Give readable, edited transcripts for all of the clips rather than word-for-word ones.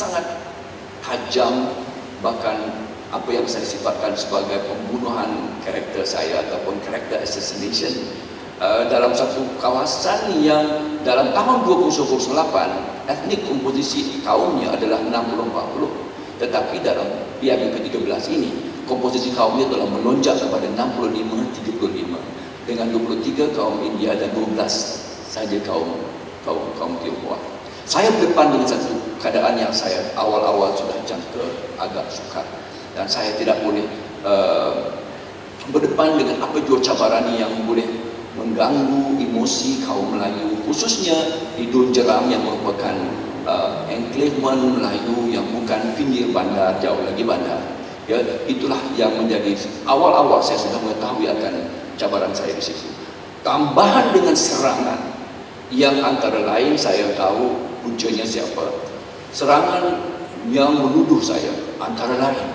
sangat tajam, bahkan apa yang saya sifatkan sebagai pembunuhan karakter saya ataupun karakter assassination dalam satu kawasan yang dalam tahun 2008 etnik komposisi kaumnya adalah 60-40, tetapi dalam piagam ke-13 ini komposisi kaumnya telah melonjak kepada 65-35 dengan 23 kaum India dan 12 saja kaum Tionghoa. Saya berdepan dengan satu keadaan yang saya awal-awal sudah jangka agak sukar, dan saya tidak boleh berdepan dengan apa jua cabaran yang boleh mengganggu emosi kaum Melayu, khususnya di Dun Jeram yang merupakan enclavement Melayu yang bukan pinggir bandar, jauh lagi bandar. Ya, itulah yang menjadi awal-awal saya sudah mengetahui akan cabaran saya di situ. Tambahan dengan serangan yang antara lain saya tahu puncanya siapa. Serangan yang menuduh saya antara lain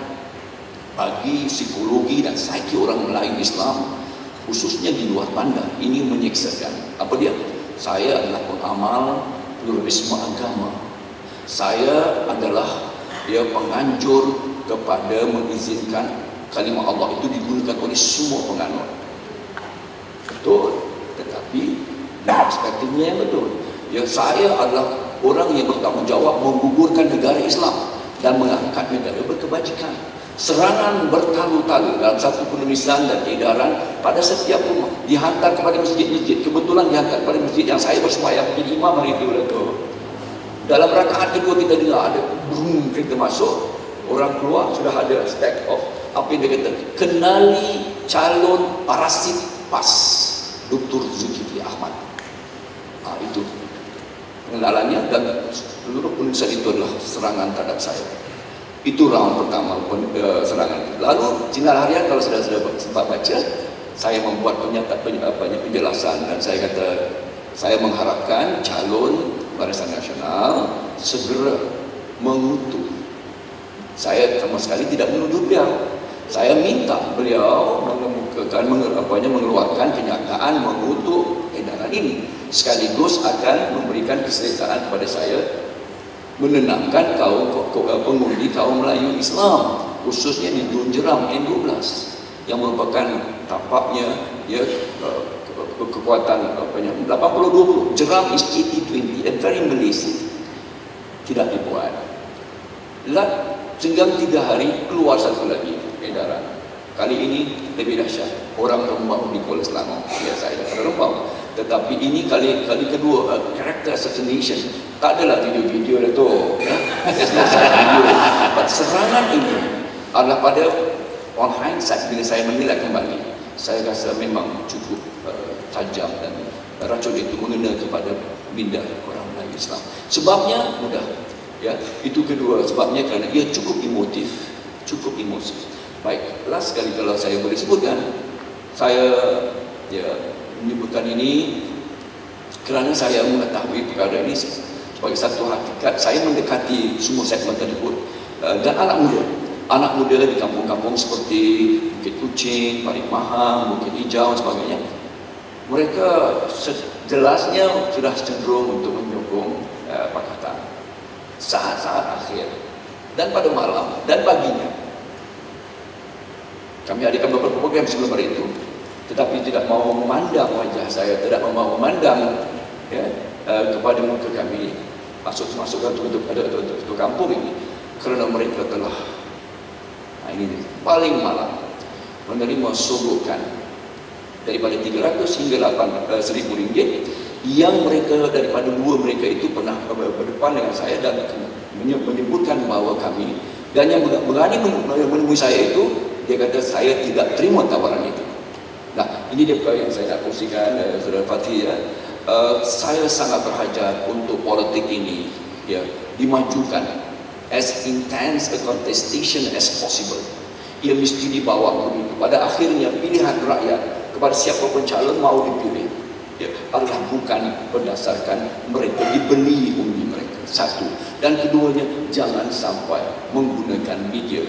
bagi psikologi dan psikologi orang Melayu Islam, khususnya di luar bandar, ini menyeksakan. Apa dia? Saya adalah pengamal pluralisme agama. Saya adalah penganjur kepada mengizinkan kalimah Allah itu digunakan oleh semua penganut. Betul, tetapi dari perspektifnya yang betul. Ya, saya adalah orang yang bertanggung jawab menggugurkan negara Islam dan mengangkat negara berkebajikan. Serangan bertalu-talu dalam satu penulisan dan edaran pada setiap rumah, dihantar kepada masjid-masjid. Kebetulan dihantar kepada masjid yang saya bersembahyang menjadi imam hari itu. Dalam rakaat kedua kita dengar ada boom, kita masuk, orang keluar sudah ada stack of apa yang dia kata, kenali calon parasit PAS Dr. Zulkifli Ahmad. Itu pengenalannya, dan seluruh penulisan itu adalah serangan terhadap saya. Itu round pertama serangan. Lalu Sinar Harian, kalau sudah sempat baca, saya membuat penjelasan, dan saya kata saya mengharapkan calon Barisan Nasional segera mengutuk. Saya sama sekali tidak menuduh beliau. Saya minta beliau mengeluarkan kenyataan mengutuk edaran ini, sekaligus akan memberikan keselesaan kepada saya, menenangkan kaum pengundi kaum Melayu Islam, khususnya di Dun Jeram N12 yang merupakan tampaknya kekuatan 80-20. Jeram is 80-20, a very Malaysian. Tidak dibuat. Sehingga 3 hari keluar satu lagi edaran. Kali ini lebih dahsyat. Orang Rembau di Kuala Selangor. Ya, saya dari Rembau. Tetapi ini kali kedua, character assassination. Tak adalah video-video itu. Serangan ini adalah pada on hindsight, bila saya menilai kembali, saya rasa memang cukup tajam, dan racun itu mengena kepada minda orang Melayu Islam. Sebabnya mudah. Ya, itu kedua sebabnya, kerana ia cukup emotif, cukup emosi. Baik, last sekali kalau saya boleh sebutkan, saya menyebutkan ini kerana saya mengetahui perkara ini sebagai satu hakikat. Saya mendekati semua segmen tersebut, dan anak muda di kampung-kampung seperti Bukit Kucing, Parit Mahang, Bukit Hijau dan sebagainya, mereka jelasnya sudah cenderung untuk menyokong Pakatan saat-saat akhir dan pada malam dan paginya. Kami adakan beberapa program sebelum hari itu, tetapi tidak mau memandang wajah saya, tidak mau memandang kepada muka kami masuk untuk kampung ini, kerana mereka telah ini paling malam menerima sogokan daripada 300 hingga 1,000 ringgit, yang mereka daripada dua mereka itu pernah berdepan dengan saya dan menyebutkan bahawa kami, dan yang berani menemui saya itu, dia kata saya tidak terima tawaran itu. Nah, ini dia perkara yang saya nak kongsikan, Saudara Fatih. Saya sangat berhajat untuk politik ini dimajukan as intense a contestation as possible. Ia mesti dibawa begitu. Pada akhirnya pilihan rakyat kepada siapa pun calon mau dipilih adalah bukan berdasarkan mereka dibeli undi mereka. Satu. Dan keduanya, jangan sampai menggunakan media.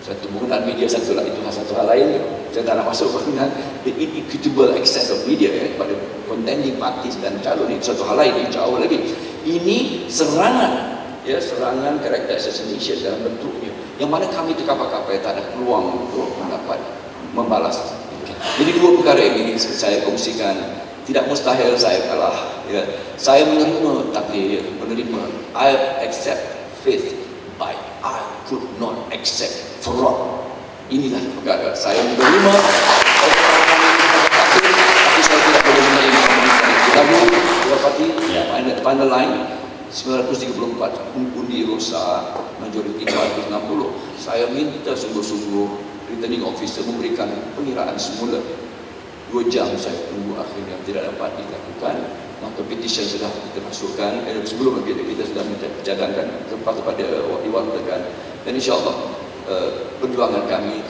Satu, menggunakan media satu lah, itu satu hal lain. Saya tak nak masuk menggunakan the inequitable access of media pada contending parties dan calon, itu satu hal lain, jauh lagi. Ini serangan ya, serangan karakter assassination dalam bentuknya, yang mana kami terkapar-kapar tak ada peluang untuk mendapat membalas. Jadi dua perkara ini saya kongsikan. Tidak mustahil saya kalah. Ya. Saya menerima takdir, menerima. I accept faith, but I could not accept fraud. Inilah perkara. Saya menerima takdir, tapi saya tidak boleh menerima pemerintahan. Lalu, Wafati, final line, 934 undi rosa, majoriti 460. Saya minta sungguh-sungguh returning officer memberikan pengiraan semula. 2 jam saya tunggu, akhirnya tidak dapat dilakukan. Maka petition sudah kita masukkan, sebelum kita sudah minta cadangkan kepada diwakilkan. Dan insyaAllah perjuangan kami,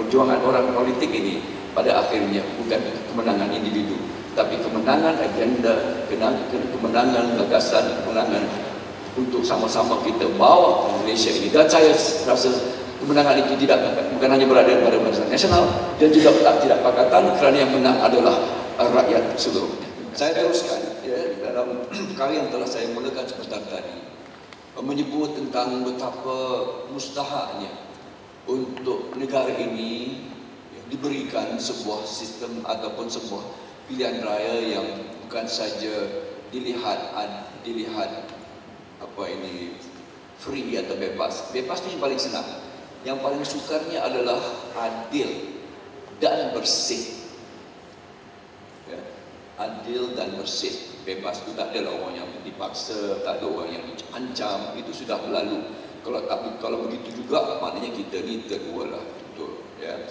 perjuangan orang politik ini pada akhirnya bukan kemenangan individu, tapi kemenangan agenda, kemenangan gagasan, kemenangan untuk sama-sama kita bawa Malaysia ini. Dan saya rasa kemenangan itu bukan hanya berada pada barisan nasional dan juga tidak pakatan, kerana yang menang adalah rakyat seluruhnya. Saya teruskan ya, dalam karya yang telah saya mulakan sebentar tadi, menyebut tentang betapa mustahaknya untuk negara ini diberikan sebuah sistem ataupun sebuah pilihan raya yang bukan saja dilihat apa ini free atau bebas. Bebas itu yang paling senang. Yang paling sukarnya adalah adil dan bersih. Ya, adil dan bersih. Bebas itu tak ada orang yang dipaksa, tak ada orang yang diancam, itu sudah berlalu. Kalau begitu juga, maknanya kita ni terdualah, betul. Ya.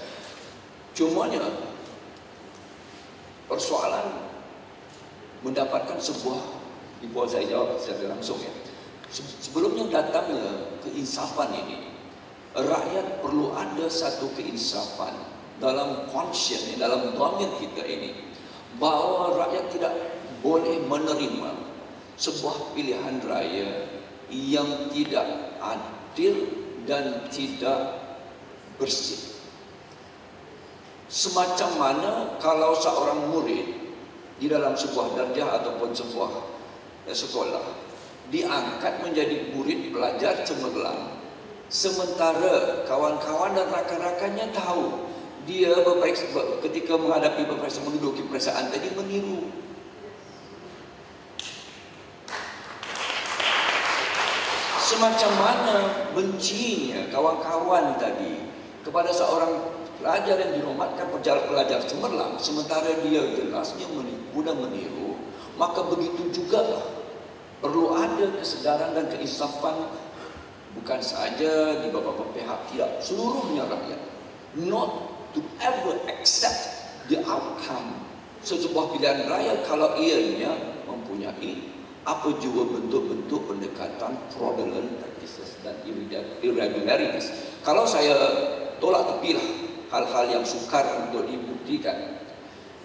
Cumanya persoalan mendapatkan sebuah, di bawah saya jawab secara langsung ya. Sebelumnya datangnya keinsafan ini, rakyat perlu ada satu keinsafan dalam conscience, dalam dhamir kita ini, bahawa rakyat tidak boleh menerima sebuah pilihan raya yang tidak adil dan tidak bersih. Semacam mana kalau seorang murid di dalam sebuah darjah ataupun sebuah sekolah diangkat menjadi murid pelajar cemerlang, sementara kawan-kawan dan rakan-rakannya tahu dia ketika menghadapi peperiksaan, menduduki peperiksaan tadi meniru. Semacam mana bencinya kawan-kawan tadi kepada seorang pelajar yang dinobatkan pelajar cemerlang, sementara dia jelasnya mudah meniru. Maka begitu juga perlu ada kesedaran dan keinsafan, bukan saja di beberapa pihak, tidak, seluruhnya rakyat, not to ever accept the outcome sebuah pilihan raya kalau ianya mempunyai apa juga bentuk-bentuk pendekatan fraudulent practices dan irregularities. Kalau saya tolak tepilah hal-hal yang sukar untuk dibuktikan,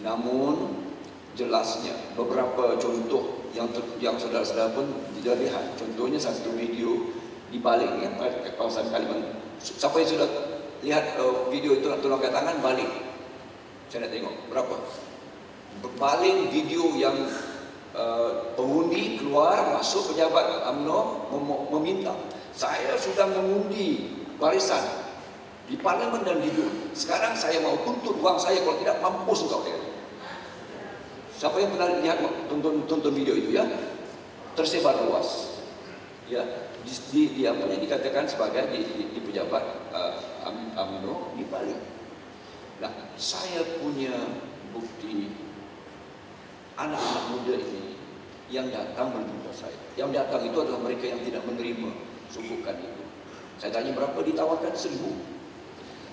namun jelasnya beberapa contoh yang saudara-saudara pun tidak lihat. Contohnya satu video di balik ya, pada kawasan Kalimantan. Siapa yang sudah lihat video itu, tolong angkat tangan, balik. Saya nak tengok berapa. Berbaling video yang pengundi keluar masuk pejabat UMNO meminta, saya sudah mengundi barisan di parlimen dan di DUN, sekarang saya mau tuntut uang saya, kalau tidak mampus engkau. Siapa yang pernah lihat tonton video itu ya, tersebar luas ya, di apa yang dikatakan sebagai di pejabat UMNO di Bali. Nah, saya punya bukti anak-anak muda ini yang datang menjumpa saya. Yang datang itu adalah mereka yang tidak menerima sumbukan itu. Saya tanya berapa, ditawarkan 1,000.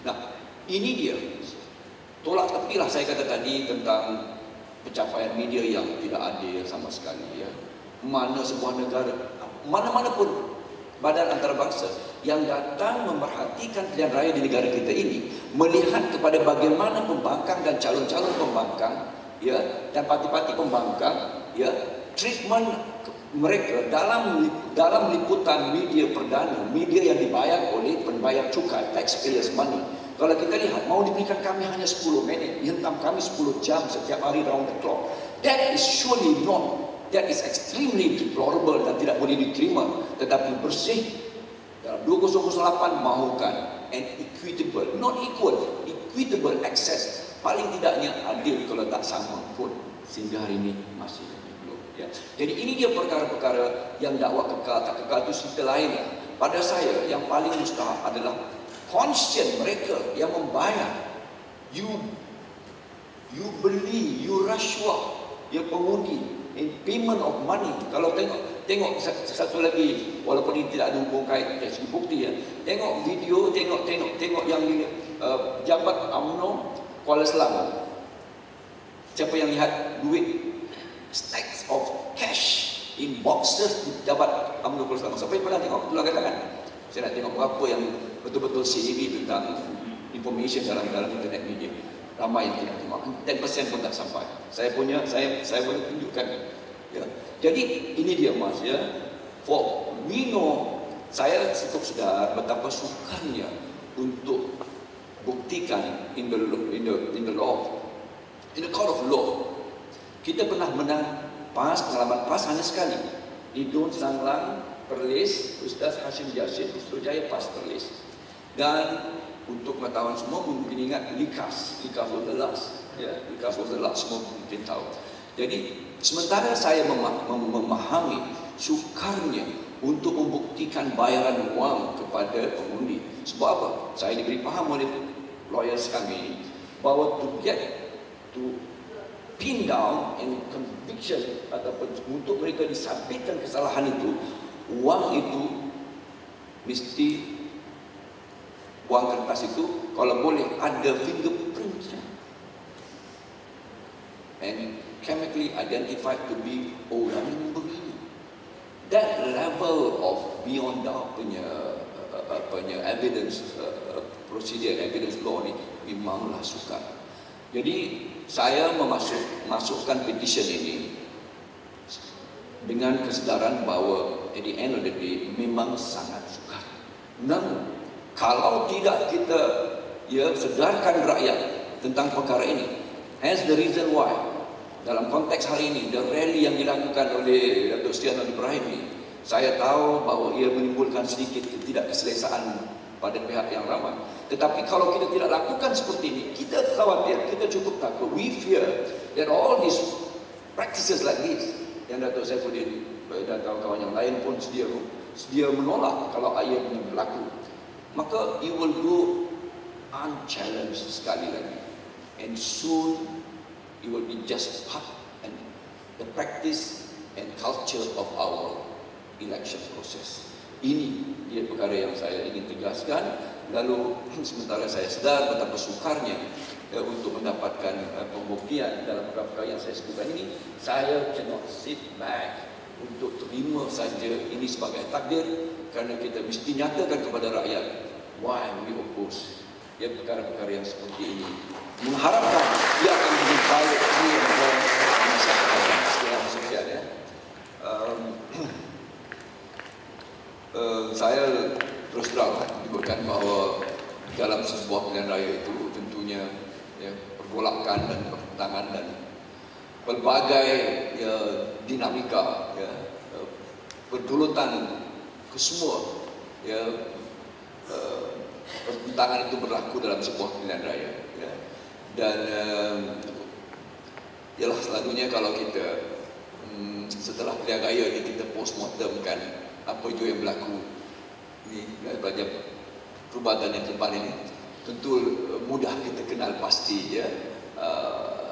Nah, ini dia. Tolak tepilah saya kata tadi tentang pencapaian media yang tidak adil sama sekali ya. Mana sebuah negara, mana-mana pun badan antarabangsa yang datang memerhatikan pilihan raya di negara kita ini, melihat kepada bagaimana pembangkang dan calon-calon pembangkang ya, dan parti-parti pembangkang ya, treatment mereka dalam liputan media perdana, media yang dibayar oleh pembayar cukai, taxpayers money. Kalau kita lihat, mau diberikan kami hanya 10 minit, dihentam kami 10 jam setiap hari round the clock. That is surely not that is extremely deplorable dan tidak boleh diterima. Tetapi bersih dalam 2008 mahukan an equitable, not equal, equitable access, paling tidaknya adil kalau tak sama pun, sehingga hari ini masih belum. Ya. Jadi ini dia perkara-perkara yang dakwah kekal tak kekal itu cerita lain. Pada saya yang paling mustahak adalah conscience mereka yang membayar. You beli, you rasuah, ya pengundi, in payment of money. Kalau tengok satu lagi, walaupun ini tidak ada hubung kait dari segi bukti ya, tengok video, tengok yang jabat UMNO Kuala Selangor. Siapa yang lihat duit stacks of cash in boxes di jabat UMNO Kuala Selangor? Siapa yang pernah tengok? Tolong katakan. Saya nak tengok berapa yang betul-betul savvy tentang information dalam internet media. Ramai yang tidak tengok, 10% pun tak sampai. Saya boleh tunjukkan. Ya. Jadi ini dia Mas ya. For we know, saya cukup sedar betapa sukarnya untuk buktikan in the law, in the court of law. Kita pernah menang PAS, pengalaman PAS hanya sekali. Di Dun Sanglang, Perlis, Ustaz Hashim Yassin, Putrajaya PAS Perlis. Dan untuk pengetahuan semua mungkin ingat Likas was the last, ya, Likas was the last, semua mungkin tahu. Jadi sementara saya memahami sukarnya untuk membuktikan bayaran wang kepada pengundi. Sebab apa? Saya diberi faham oleh lawyers kami bahawa to pin down and conviction ataupun untuk mereka disabitkan kesalahan itu, wang itu mesti, wang kertas itu kalau boleh ada fingerprintnya and chemically identified to be orang yang begini. That level of beyond doubt punya evidence procedure, evidence law ni memanglah sukar. Jadi saya masukkan petition ini dengan kesedaran bahawa at the end of the day memang sangat sukar. Namun kalau tidak kita sedarkan rakyat tentang perkara ini, hence the reason why dalam konteks hari ini, the rally yang dilakukan oleh Datuk Seri Anwar Ibrahim ini, saya tahu bahawa ia menimbulkan sedikit ketidakselesaan pada pihak yang ramai. Tetapi kalau kita tidak lakukan seperti ini, kita khawatir, kita cukup takut, we fear that all these practices like this, yang Datuk Saifuddin dan kawan-kawan yang lain pun sedia menolak kalau ia berlaku, maka it will go unchallenged sekali lagi, and soon it will be just part and the practice and culture of our election process. Ini dia perkara yang saya ingin tegaskan. Lalu sementara saya sedar betapa sukarnya untuk mendapatkan pembuktian dalam perkara yang saya sebutkan ini, saya cannot sit back untuk terima saja ini sebagai takdir, kerana kita mesti nyatakan kepada rakyat why we oppose perkara-perkara yang seperti ini, mengharapkan ia akan lebih baik di masyarakat secara sosial ya. Saya terus terang menyebutkan bahawa dalam sebuah pilihan raya itu tentunya pergolakan dan pertentangan dan pelbagai dinamika bertulutan ke semua pertentangan itu berlaku dalam sebuah pilihan raya dan ialah selalunya kalau kita setelah pilihan raya ini kita postmortem kan apa itu yang berlaku ni belajar perubatan yang lepas ini, tentu mudah kita kenal pasti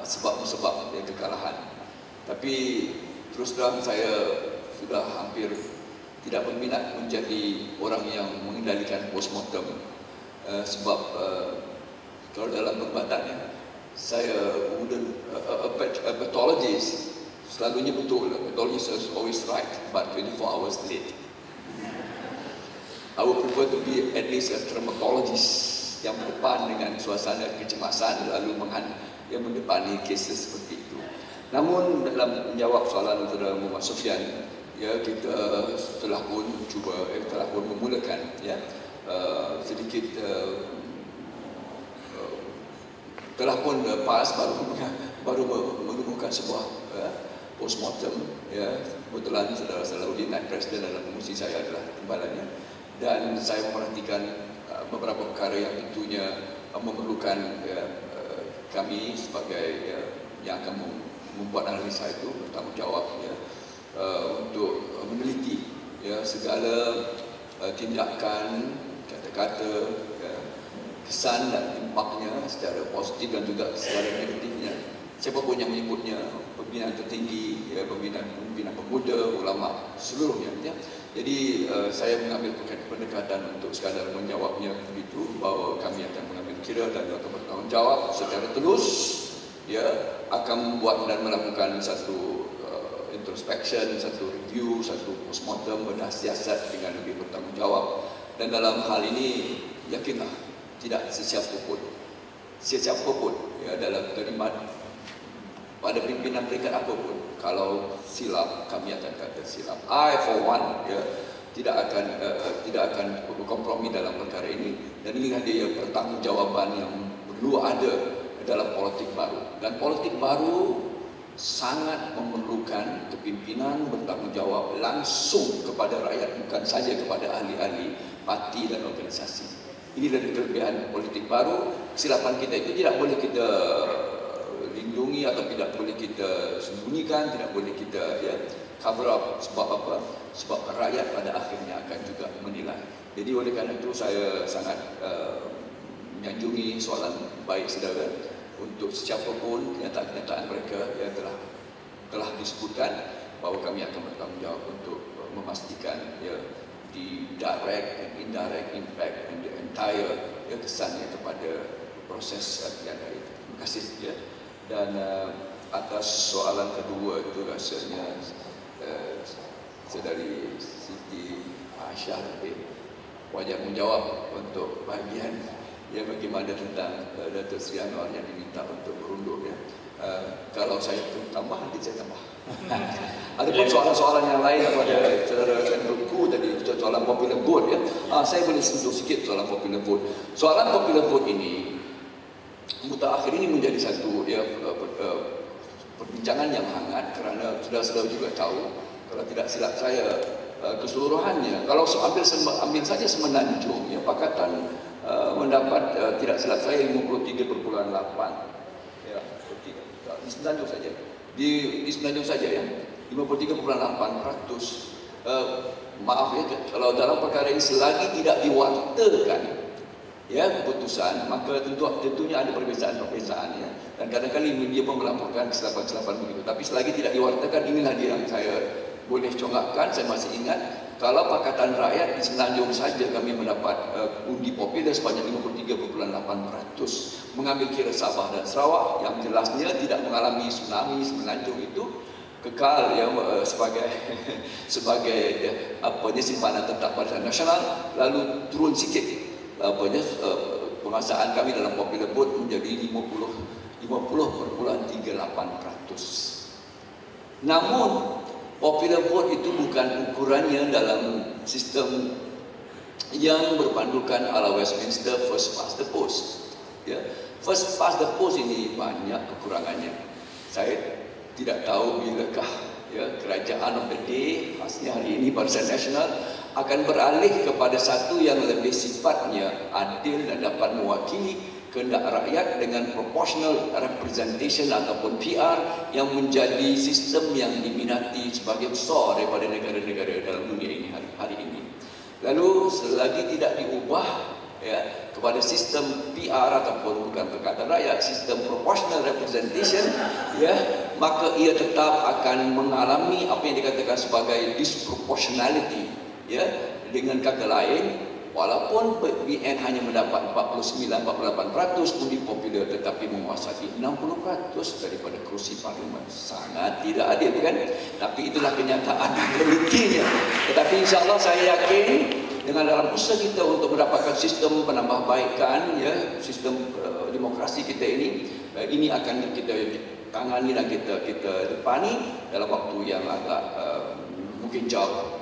sebab-sebab kekalahan. Tapi terus terang saya sudah hampir tidak berminat menjadi orang yang mengendalikan postmortem, sebab kalau dalam perubatan saya a pathologist selalunya betul, a pathologist is always right but 24 hours late. I would prefer to be at least a traumatologist yang berdepan dengan suasana kecemasan lalu mendepani kes seperti itu. Namun dalam menjawab soalan saudara Muhammad Sufyan, kita telah pun memulakan sedikit telah pun PAS baru menemukan sebuah postmortem, ya. Kebetulan saudara-saudara Udin naik presiden dalam fungsi saya adalah timbalannya, dan saya memperhatikan beberapa perkara yang tentunya memerlukan kami sebagai yang akan membuat analisa itu bertanggung jawab, ya, untuk meneliti, ya, segala tindakan, kata-kata, ya, kesan dan impaknya secara positif dan juga secara negatifnya. Siapapun yang menyebutnya pembinaan tertinggi, ya, pembinaan pemuda, ulama, seluruhnya, ya. Jadi saya mengambil pendekatan untuk sekadar menjawabnya begitu, bahawa kami akan mengambil kira dan akan bertanggung jawab secara tulus, ya, akan membuat dan melakukan satu introspection, satu review, satu postmortem berdasar dengan lebih bertanggung jawab. Dan dalam hal ini yakinlah tidak sesiapa pun, ya, dalam terlibat pada pimpinan peringkat apapun, kalau silap kami akan kata silap. I for one, ya, tidak akan berkompromi dalam perkara ini, dan inilah dia pertanggungjawaban yang perlu ada dalam politik baru. Dan politik baru sangat memerlukan kepimpinan bertanggung jawab langsung kepada rakyat, bukan saja kepada ahli-ahli parti dan organisasi. Ini dari kelebihan politik baru. Kesilapan kita itu tidak boleh kita lindungi atau tidak boleh kita sembunyikan, tidak boleh kita, ya, cover up. Sebab apa? Sebab rakyat pada akhirnya akan juga menilai. Jadi oleh kerana itu saya sangat menyanjungi soalan baik saudara untuk sesiapapun kenyataan-kenyataan mereka yang telah disebutkan, bahawa kami akan bertanggung jawab untuk memastikan, ya, di direct and indirect impact and the entire, ya, kesannya kepada proses tiada itu. Terima kasih, ya. Dan atas soalan kedua itu rasanya saudari Siti Aisyah lebih wajib menjawab untuk bahagian, ya, bagaimana tentang Datuk Seri Anwar yang diminta untuk berundur, ya. Kalau saya perlu tambah, nanti saya tambah. Adapun soalan-soalan yang lain pada saudara Sendruku tadi, soalan popular vote, ya, saya boleh sentuh sikit soalan popular vote. Soalan popular vote ini mutakhir ini menjadi satu, ya, perbincangan yang hangat, kerana saudara-saudara juga tahu, kalau tidak silap saya, keseluruhannya, kalau ambil saja Semenanjung, ya, Pakatan mendapat tidak silap saya 53,8, ya, di Semenanjung saja, di Semenanjung saja, ya, 53,8%. Maaf, ya, kalau dalam perkara ini selagi tidak diwartakan, ya, keputusan, maka tentunya ada perbezaan-perbezaan, ya, dan kadang-kadang media pun melaporkan kesilapan-kesilapan begitu. Tapi selagi tidak diwartakan, inilah dia yang saya boleh congakkan. Saya masih ingat, kalau Pakatan Rakyat di Semenanjung saja kami mendapat undi popular sebanyak 53,8%, mengambil kira Sabah dan Sarawak yang jelasnya tidak mengalami tsunami. Semenanjung itu kekal, ya, sebagai simpanan tetap Barisan Nasional, lalu turun sikit pengasaan kami dalam popular vote menjadi 50,38%. Namun popular vote itu bukan ukurannya dalam sistem yang berpandukan ala Westminster first past the post, ya. First past the post ini banyak kekurangannya. Saya tidak tahu bilakah, ya, kerajaan of the day, khasnya hari ini Barisan Nasional, akan beralih kepada satu yang lebih sifatnya adil dan dapat mewakili kehendak rakyat dengan proportional representation ataupun PR yang menjadi sistem yang diminati sebagai besar daripada negara-negara dalam dunia ini hari ini. Lalu selagi tidak diubah, ya, kepada sistem PR ataupun bukan Pakatan Rakyat, sistem proportional representation, ya, maka ia tetap akan mengalami apa yang dikatakan sebagai disproportionality, ya. Dengan kata lain, walaupun BN hanya mendapat 49,48% undi popular, tetapi menguasai 60% daripada kerusi parlimen. Sangat tidak adil, kan? Tapi itulah kenyataan realitinya. Tetapi insya-Allah saya yakin dengan dalam usaha kita untuk mendapatkan sistem penambahbaikan, ya, sistem demokrasi kita ini akan kita tangani dan kita depani dalam waktu yang agak mungkin jauh.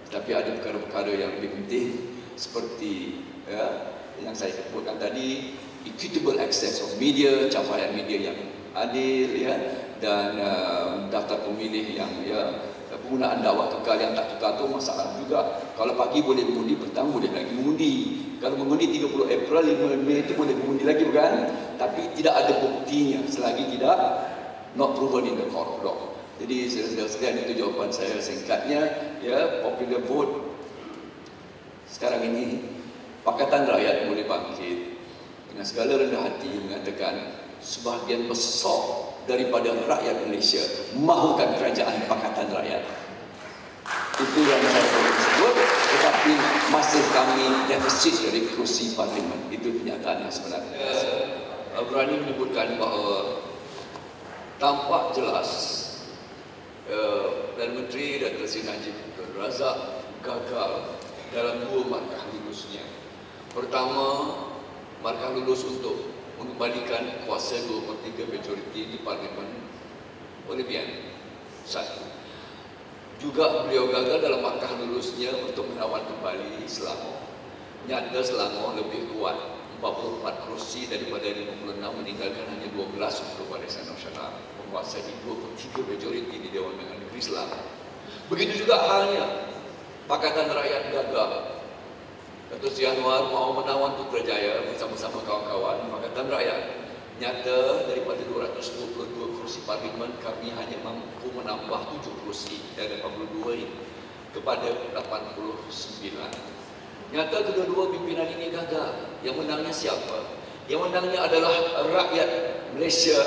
Tapi ada perkara-perkara yang lebih penting seperti, ya, yang saya sebutkan tadi, equitable access of media, capaian media yang adil, ya, dan daftar pemilih yang penggunaan dakwah kekal yang tak kekal itu masalah juga. Kalau pagi boleh mengundi, petang boleh lagi mengundi. Kalau mengundi 30 April, 5 Mei itu boleh mengundi lagi, bukan? Tapi tidak ada buktinya selagi tidak not proven in the court of law. Jadi saudara-saudara, itu jawapan saya singkatnya. Ya, popular vote sekarang ini Pakatan Rakyat boleh bangkit dengan segala rendah hati mengatakan sebahagian besar daripada rakyat Malaysia mahukan kerajaan Pakatan Rakyat. Itu yang saya boleh sebut. Tetapi masih kami defisit dari kerusi parlimen. Itu kenyataan yang sebenarnya. Berani menyebutkan bahawa tampak jelas Perdana Menteri Datuk Seri Najib Razak gagal dalam dua markah lulusnya. Pertama, markah lulus untuk mengembalikan kuasa 2/3 majoriti di Parlimen Bolivian. Satu. Juga beliau gagal dalam markah lulusnya untuk menawan kembali Selangor. Nyata Selangor lebih kuat, 44 kursi daripada 56, meninggalkan hanya 12 untuk Barisan Nasional, menguasai 2/3 majoriti di Dewan Undangan Negeri Selangor. Begitu juga halnya Pakatan Rakyat gagal. Datuk Seri Anwar mahu menawan Putrajaya bersama-sama kawan-kawan Pakatan Rakyat. Nyata daripada 222 kursi parlimen, kami hanya mampu menambah 7 kursi dari 82 ini kepada 89. Nyata kedua-dua pimpinan ini gagal. Yang menangnya siapa? Yang menangnya adalah rakyat Malaysia,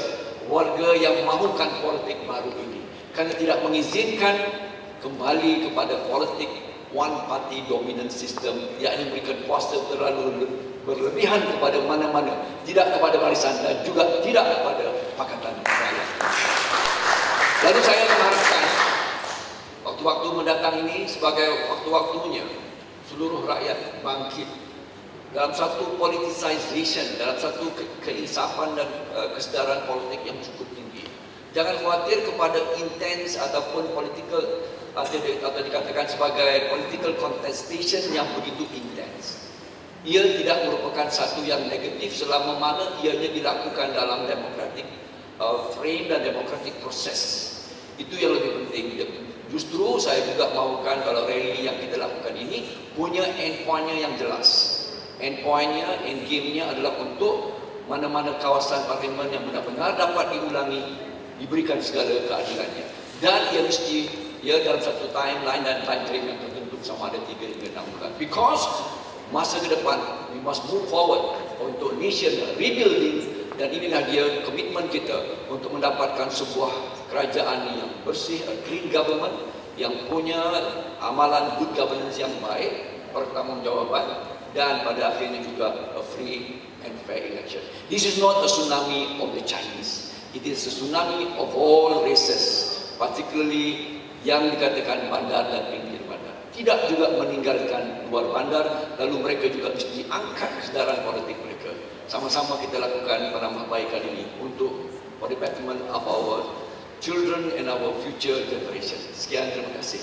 warga yang mahukan politik baru ini, kerana tidak mengizinkan kembali kepada politik one party dominant system, yakni memberikan kuasa terlalu berlebihan kepada mana-mana, tidak kepada barisan dan juga tidak kepada Pakatan Rakyat. Lalu saya mengharapkan waktu-waktu mendatang ini sebagai waktu-waktunya seluruh rakyat bangkit dalam satu politicization, dalam satu keinsafan dan kesedaran politik yang cukup tinggi. Jangan khawatir kepada intens ataupun political atau dikatakan sebagai political contestation yang begitu intens. Ia tidak merupakan satu yang negatif selama mana ianya dilakukan dalam democratic frame dan democratic process. Itu yang lebih penting. Justru saya juga mahukan kalau rally yang kita lakukan ini punya endpoint-nya yang jelas. Endpoint-nya, endgame-nya adalah untuk mana-mana kawasan parlimen yang benar-benar dapat diulangi, diberikan segala keadilannya. Dan ia mesti dalam satu timeline dan time frame yang tertentu, sama ada 3 hingga 6 bulan. Because masa ke depan, we must move forward untuk nation rebuilding, dan inilah dia komitmen kita untuk mendapatkan sebuah kerajaan yang bersih, a clean government, yang punya amalan good governance yang baik, pertanggungjawaban, dan pada akhirnya juga a free and fair election. This is not a tsunami of the Chinese. It is a tsunami of all races, particularly yang dikatakan bandar dan pinggir bandar. Tidak juga meninggalkan luar bandar, lalu mereka juga mesti angkat kesedaran politik mereka. Sama-sama kita lakukan penambahbaikan ini untuk for the betterment of our children and our future generation. Sekian, terima kasih.